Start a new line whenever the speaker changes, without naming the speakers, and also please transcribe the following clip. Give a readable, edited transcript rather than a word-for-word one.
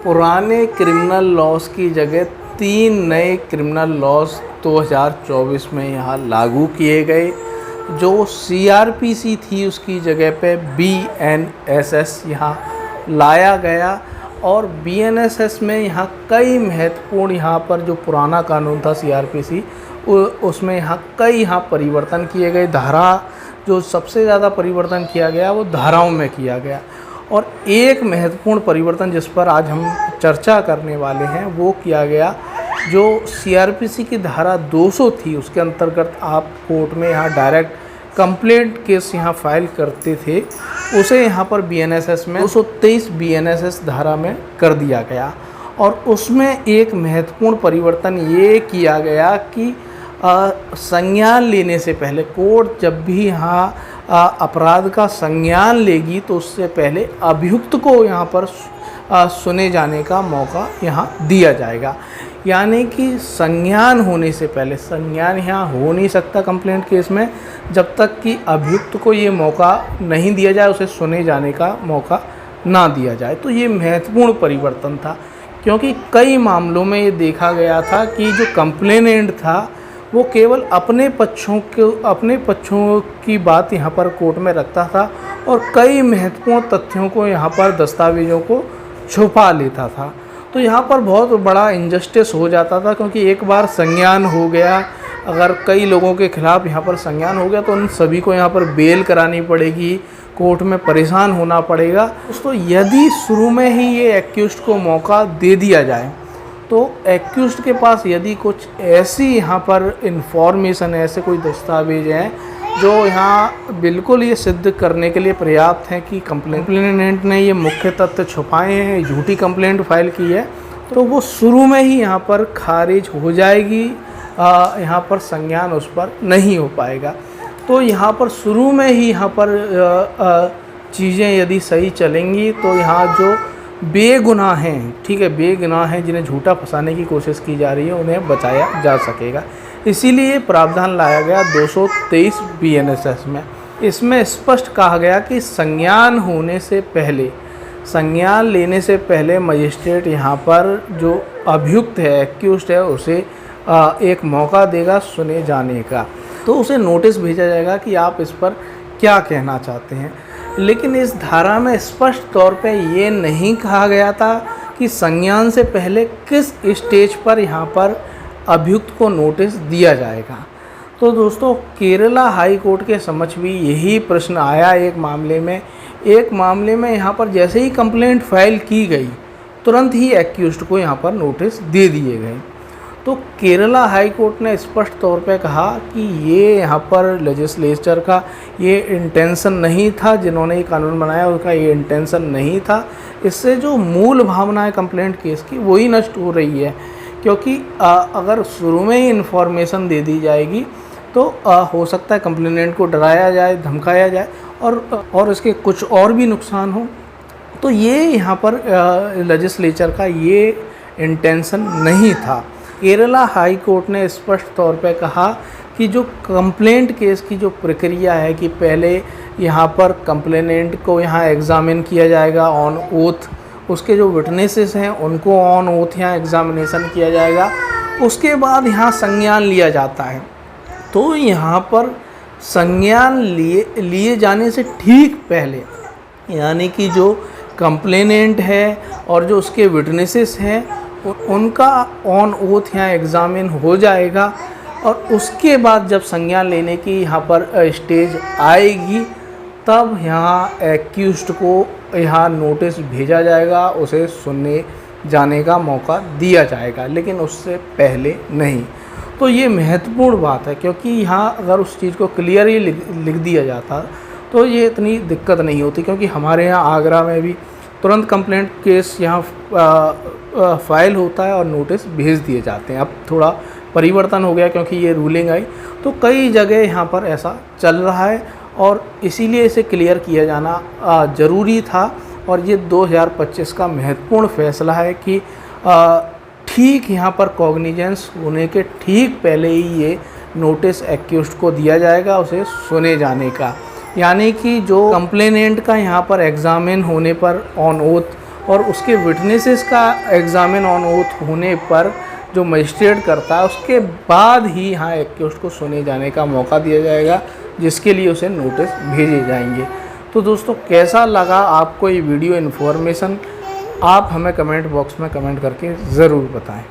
पुराने criminal laws की जगह 3 नए क्रिमिनल लॉज 2024 में यहाँ लागू किए गए। जो सीआरपीसी थी उसकी जगह पे बीएनएसएस यहाँ लाया गया और बीएनएसएस में यहाँ कई महत्वपूर्ण यहाँ पर जो पुराना कानून था सीआरपीसी उसमें यहाँ कई परिवर्तन किए गए। धारा जो सबसे ज़्यादा परिवर्तन किया गया वो धाराओं में किया गया और एक महत्वपूर्ण परिवर्तन जिस पर आज हम चर्चा करने वाले हैं वो किया गया। जो सीआरपीसी की धारा 200 थी उसके अंतर्गत आप कोर्ट में यहाँ डायरेक्ट कंप्लेंट केस यहाँ फाइल करते थे, उसे यहाँ पर बीएनएसएस में 223 बीएनएसएस धारा में कर दिया गया। और उसमें एक महत्वपूर्ण परिवर्तन ये किया गया कि संज्ञान लेने से पहले कोर्ट जब भी यहाँ अपराध का संज्ञान लेगी तो उससे पहले अभियुक्त को यहाँ पर सुने जाने का मौका यहाँ दिया जाएगा। यानी कि संज्ञान होने से पहले, संज्ञान यहाँ हो नहीं सकता कंप्लेंट केस में जब तक कि अभियुक्त को ये मौका नहीं दिया जाए, उसे सुने जाने का मौका ना दिया जाए। तो ये महत्वपूर्ण परिवर्तन था क्योंकि कई मामलों में ये देखा गया था कि जो कंप्लेनेंट था वो केवल अपने पक्षों की बात यहाँ पर कोर्ट में रखता था और कई महत्वपूर्ण तथ्यों को यहाँ पर दस्तावेज़ों को छुपा लेता था। तो यहाँ पर बहुत बड़ा इनजस्टिस हो जाता था क्योंकि एक बार संज्ञान हो गया, अगर कई लोगों के खिलाफ़ यहाँ पर संज्ञान हो गया तो उन सभी को यहाँ पर बेल करानी पड़ेगी, कोर्ट में परेशान होना पड़ेगा। तो यदि शुरू में ही ये एक्यूज्ड को मौका दे दिया जाए तो एक्यूज्ड के पास यदि कुछ ऐसी यहाँ पर इंफॉर्मेशन, ऐसे कोई दस्तावेज हैं जो यहाँ बिल्कुल ये सिद्ध करने के लिए पर्याप्त हैं कि कंप्लेनेंट ने ये मुख्य तथ्य छुपाए हैं, झूठी कंप्लेंट फाइल की है, तो वो शुरू में ही यहाँ पर खारिज हो जाएगी, यहाँ पर संज्ञान उस पर नहीं हो पाएगा। तो यहाँ पर शुरू में ही यहाँ पर चीज़ें यदि सही चलेंगी तो यहाँ जो बेगुनाह हैं, ठीक है, बेगुनाह हैं जिन्हें झूठा फंसाने की कोशिश की जा रही है उन्हें बचाया जा सकेगा। इसीलिए प्रावधान लाया गया 223 बीएनएसएस में। इसमें स्पष्ट कहा गया कि संज्ञान होने से पहले, संज्ञान लेने से पहले मजिस्ट्रेट यहाँ पर जो अभियुक्त है, एक्यूज्ड है, उसे एक मौका देगा सुने जाने का। तो उसे नोटिस भेजा जाएगा कि आप इस पर क्या कहना चाहते हैं। लेकिन इस धारा में स्पष्ट तौर पे ये नहीं कहा गया था कि संज्ञान से पहले किस स्टेज पर यहाँ पर अभियुक्त को नोटिस दिया जाएगा। तो दोस्तों, केरला हाई कोर्ट के समक्ष भी यही प्रश्न आया एक मामले में यहाँ पर जैसे ही कंप्लेंट फाइल की गई तुरंत ही एक्यूज्ड को यहाँ पर नोटिस दे दिए गए। तो केरला हाई कोर्ट ने स्पष्ट तौर पे कहा कि ये यहाँ पर लेजिस्लेचर का ये इंटेंशन नहीं था, जिन्होंने ये कानून बनाया उसका ये इंटेंशन नहीं था। इससे जो मूल भावना है कंप्लेंट केस की वही नष्ट हो रही है क्योंकि अगर शुरू में ही इन्फॉर्मेशन दे दी जाएगी तो हो सकता है कंप्लेनेंट को डराया जाए, धमकाया जाए और इसके कुछ और भी नुकसान हो। तो ये यहाँ पर लेजिस्लेचर का ये इंटेंशन नहीं था। केरला हाई कोर्ट ने स्पष्ट तौर पे कहा कि जो कंप्लेंट केस की जो प्रक्रिया है कि पहले यहाँ पर कंप्लेनेंट को यहाँ एग्ज़ामिन किया जाएगा ऑन ओथ, उसके जो विटनेसेस हैं उनको ऑन ओथ यहाँ एग्ज़ामिनेशन किया जाएगा, उसके बाद यहाँ संज्ञान लिया जाता है। तो यहाँ पर संज्ञान लिए जाने से ठीक पहले यानी कि जो कंप्लेनेंट है और जो उसके विटनेसेस हैं उनका ऑन ओथ यहाँ एग्ज़ामिन हो जाएगा और उसके बाद जब संज्ञान लेने की यहाँ पर स्टेज आएगी तब यहाँ एक्यूज्ड को यहाँ नोटिस भेजा जाएगा, उसे सुनने जाने का मौका दिया जाएगा, लेकिन उससे पहले नहीं। तो ये महत्वपूर्ण बात है क्योंकि यहाँ अगर उस चीज़ को क्लियर ही लिख दिया जाता तो ये इतनी दिक्कत नहीं होती। क्योंकि हमारे यहाँ आगरा में भी तुरंत कंप्लेंट केस यहाँ फाइल होता है और नोटिस भेज दिए जाते हैं। अब थोड़ा परिवर्तन हो गया क्योंकि ये रूलिंग आई, तो कई जगह यहाँ पर ऐसा चल रहा है और इसीलिए इसे क्लियर किया जाना ज़रूरी था। और ये 2025 का महत्वपूर्ण फैसला है कि ठीक यहाँ पर कॉग्निजेंस होने के ठीक पहले ही ये नोटिस एक्यूज्ड को दिया जाएगा उसे सुने जाने का। यानी कि जो कंप्लेनेंट का यहाँ पर एग्ज़ामिन होने पर ऑन ओथ और उसके विटनेसेस का एग्जामिन ऑन ओथ होने पर जो मजिस्ट्रेट करता है उसके बाद ही यहाँ एक्यूज्ड को सुने जाने का मौका दिया जाएगा, जिसके लिए उसे नोटिस भेजे जाएंगे। तो दोस्तों कैसा लगा आपको ये वीडियो इन्फॉर्मेशन, आप हमें कमेंट बॉक्स में कमेंट करके ज़रूर बताएं।